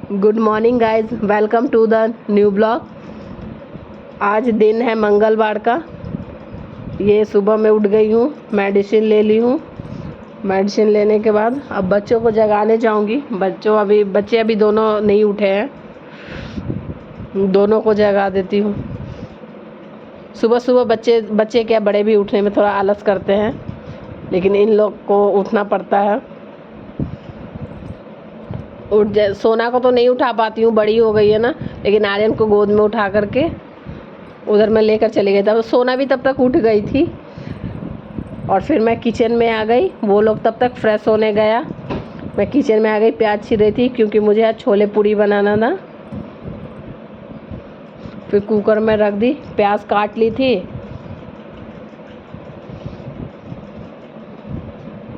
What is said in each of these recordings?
Good morning guys, welcome to the new blog. आज दिन है मंगलवार का। ये सुबह मैं उठ गई हूँ, मेडिसिन ले ली हूँ। मेडिसिन लेने के बाद अब बच्चों को जगाने जाऊँगी। बच्चे अभी दोनों नहीं उठे हैं, दोनों को जगा देती हूँ। सुबह सुबह बच्चे क्या, बड़े भी उठने में थोड़ा आलस करते हैं, लेकिन इन लोग को उठना पड़ता है। सोना को तो नहीं उठा पाती हूँ, बड़ी हो गई है ना, लेकिन आर्यन को गोद में उठा करके उधर मैं लेकर चली गई। तब सोना भी तब तक उठ गई थी और फिर मैं किचन में आ गई। वो लोग तब तक फ्रेश होने गया, मैं किचन में आ गई। प्याज छील रही थी क्योंकि मुझे आज छोले पूड़ी बनाना था। फिर कुकर में रख दी, प्याज काट ली थी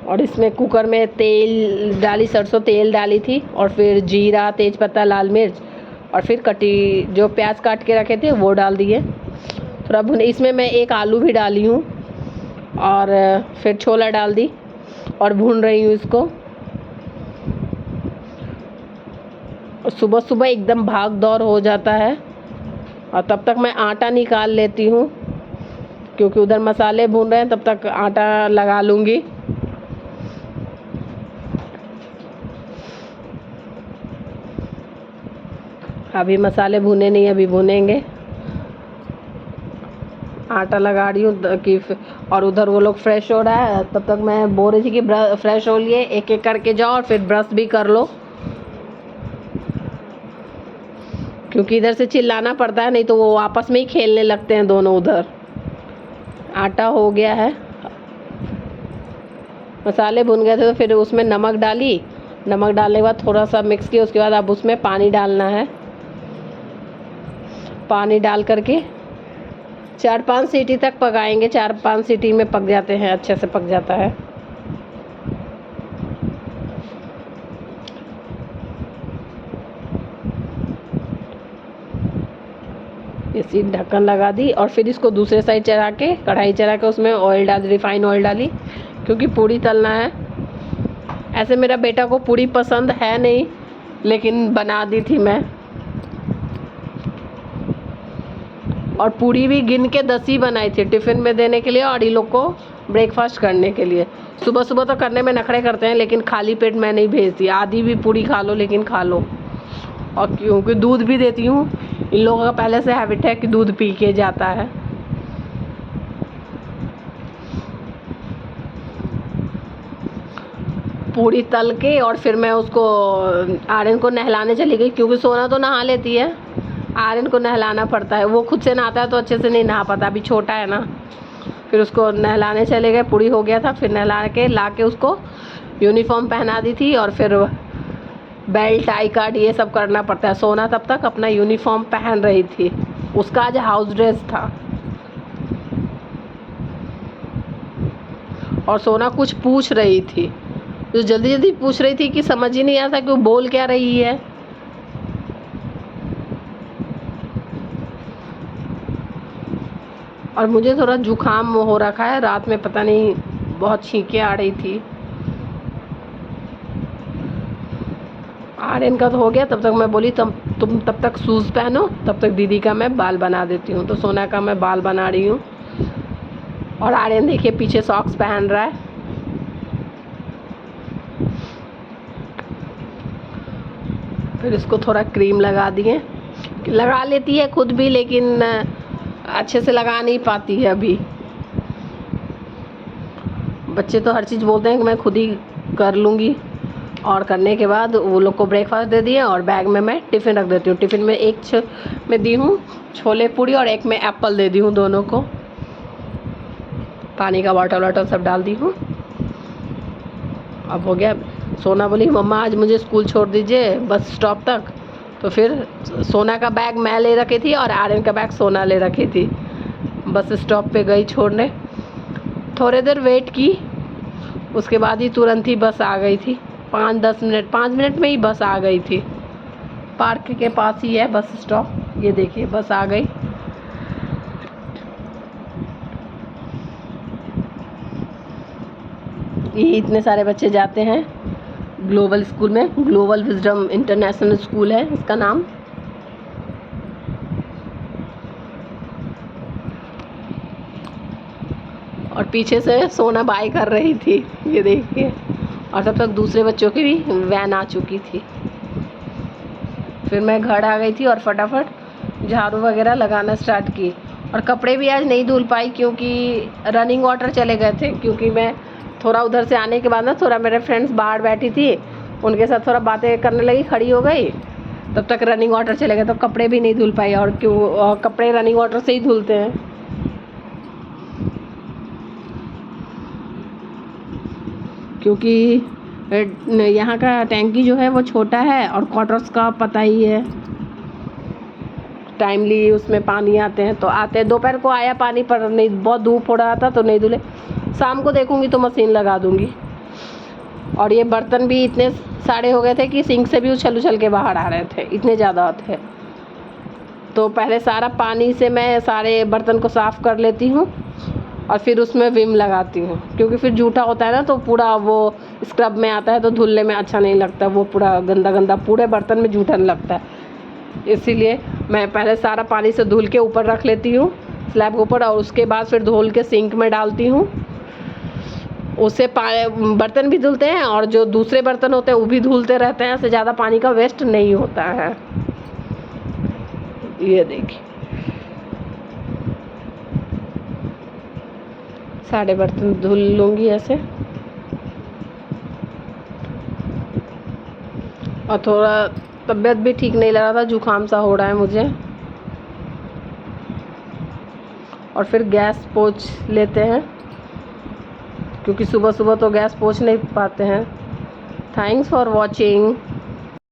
और इसमें कुकर में तेल डाली, सरसों तेल डाली थी और फिर जीरा, तेज़पत्ता, लाल मिर्च और फिर कटी जो प्याज काट के रखे थे वो डाल दिए। थोड़ा भुने, इसमें मैं एक आलू भी डाली हूँ और फिर छोला डाल दी और भून रही हूँ इसको। सुबह सुबह एकदम भाग दौड़ हो जाता है और तब तक मैं आटा निकाल लेती हूँ क्योंकि उधर मसाले भून रहे हैं, तब तक आटा लगा लूँगी। अभी मसाले भुने नहीं, अभी भुनेंगे। आटा लगा रही हूँ कि और उधर वो लोग फ्रेश हो रहा है, तब तक मैं बोल रही थी कि फ्रेश हो लिए, एक एक करके जाओ और फिर ब्रश भी कर लो, क्योंकि इधर से चिल्लाना पड़ता है, नहीं तो वो आपस में ही खेलने लगते हैं दोनों उधर। आटा हो गया है, मसाले भुन गए थे तो फिर उसमें नमक डाली। नमक डालने के बाद थोड़ा सा मिक्स किया, उसके बाद अब उसमें पानी डालना है। पानी डाल करके 4-5 सीटी तक पकाएंगे। 4-5 सीटी में पक जाते हैं, अच्छे से पक जाता है। इसी ढक्कन लगा दी और फिर इसको दूसरे साइड चढ़ा के, कढ़ाई चढ़ा के उसमें ऑयल डाल, रिफाइन ऑयल डाली क्योंकि पूड़ी तलना है। ऐसे मेरा बेटा को पूड़ी पसंद है नहीं, लेकिन बना दी थी मैं। और पूड़ी भी गिन के 10 ही बनाई थी, टिफ़िन में देने के लिए और ये लोग को ब्रेकफास्ट करने के लिए। सुबह सुबह तो करने में नखरे करते हैं, लेकिन खाली पेट मैं नहीं भेजती। आधी भी पूड़ी खा लो, लेकिन खा लो। और क्योंकि दूध भी देती हूँ, इन लोगों का पहले से हैबिट है कि दूध पी के जाता है। पूड़ी तल के और फिर मैं उसको आर्यन को नहलाने चली गई, क्योंकि सोना तो नहा लेती है, आर्यन को नहलाना पड़ता है। वो खुद से नहाता है तो अच्छे से नहीं नहा पाता, अभी छोटा है ना। फिर उसको नहलाने चले गए, पूड़ी हो गया था। फिर नहला के ला के उसको यूनिफॉर्म पहना दी थी और फिर बेल्ट, टाई कार्ड ये सब करना पड़ता है। सोना तब तक अपना यूनिफॉर्म पहन रही थी, उसका आज हाउस ड्रेस था। और सोना कुछ पूछ रही थी, जो जल्दी जल्दी पूछ रही थी कि समझ ही नहीं आता कि वो बोल क्या रही है। और मुझे थोड़ा जुकाम हो रखा है, रात में पता नहीं बहुत छींकें आ रही थी। आर्यन का तो हो गया, तब तक मैं बोली तुम तब तक शूज़ पहनो, तब तक दीदी का मैं बाल बना देती हूँ। तो सोना का मैं बाल बना रही हूँ और आर्यन देखिए पीछे सॉक्स पहन रहा है। फिर इसको थोड़ा क्रीम लगा दिए, लगा लेती है खुद भी, लेकिन अच्छे से लगा नहीं पाती है अभी। बच्चे तो हर चीज़ बोलते हैं कि मैं खुद ही कर लूँगी। और करने के बाद वो लोग को ब्रेकफास्ट दे दिए और बैग में मैं टिफ़िन रख देती हूँ। टिफ़िन में एक में दी हूँ छोले पूड़ी और एक में एप्पल दे दी हूँ, दोनों को। पानी का बॉटल वाटल सब डाल दी हूँ। अब हो गया। सोना बोली मम्मा आज मुझे स्कूल छोड़ दीजिए बस स्टॉप तक। तो फिर सोना का बैग मैं ले रखी थी और आर्यन का बैग सोना ले रखी थी। बस स्टॉप पे गई छोड़ने, थोड़ी देर वेट की, उसके बाद ही तुरंत ही बस आ गई थी। 5 मिनट में ही बस आ गई थी। पार्क के पास ही है बस स्टॉप, ये देखिए बस आ गई। ये इतने सारे बच्चे जाते हैं ग्लोबल स्कूल में, ग्लोबल विजडम इंटरनेशनल स्कूल है इसका नाम। और पीछे से सोना बाय कर रही थी, ये देखिए। और तब तक दूसरे बच्चों की भी वैन आ चुकी थी। फिर मैं घर आ गई थी और फटाफट झाड़ू वगैरह लगाना स्टार्ट की। और कपड़े भी आज नहीं धुल पाई क्योंकि रनिंग वाटर चले गए थे। क्योंकि मैं थोड़ा उधर से आने के बाद ना, थोड़ा मेरे फ्रेंड्स बाहर बैठी थी, उनके साथ थोड़ा बातें करने लगी, खड़ी हो गई, तब तक रनिंग वाटर चले गए, तो कपड़े भी नहीं धुल पाई। और कपड़े रनिंग वाटर से ही धुलते हैं। क्योंकि यहाँ का टैंकी जो है वो छोटा है और क्वार्टर्स का पता ही है, टाइमली उसमें पानी आते हैं। तो आते दोपहर को आया पानी, पर नहीं, बहुत धूप हो रहा था तो नहीं धुले। शाम को देखूंगी तो मशीन लगा दूंगी। और ये बर्तन भी इतने सारे हो गए थे कि सिंक से भी उछल के बाहर आ रहे थे, इतने ज़्यादा थे। तो पहले सारा पानी से मैं सारे बर्तन को साफ़ कर लेती हूँ और फिर उसमें विम लगाती हूँ। क्योंकि फिर जूठा होता है ना, तो पूरा वो स्क्रब में आता है तो धुलने में अच्छा नहीं लगता, वो पूरा गंदा गंदा पूरे बर्तन में जूठन लगता है। इसीलिए मैं पहले सारा पानी से धुल के ऊपर रख लेती हूँ स्लैब के ऊपर, और उसके बाद फिर धुल के सिंक में डालती हूँ। उससे बर्तन भी धुलते हैं और जो दूसरे बर्तन होते हैं वो भी धुलते रहते हैं, इससे ज़्यादा पानी का वेस्ट नहीं होता है। ये देखिए, सारे बर्तन धुल लूँगी ऐसे। और थोड़ा तबीयत भी ठीक नहीं लग रहा था, जुकाम सा हो रहा है मुझे। और फिर गैस पोंछ लेते हैं, क्योंकि सुबह सुबह तो गैस पोंछ नहीं पाते हैं। Thanks for watching.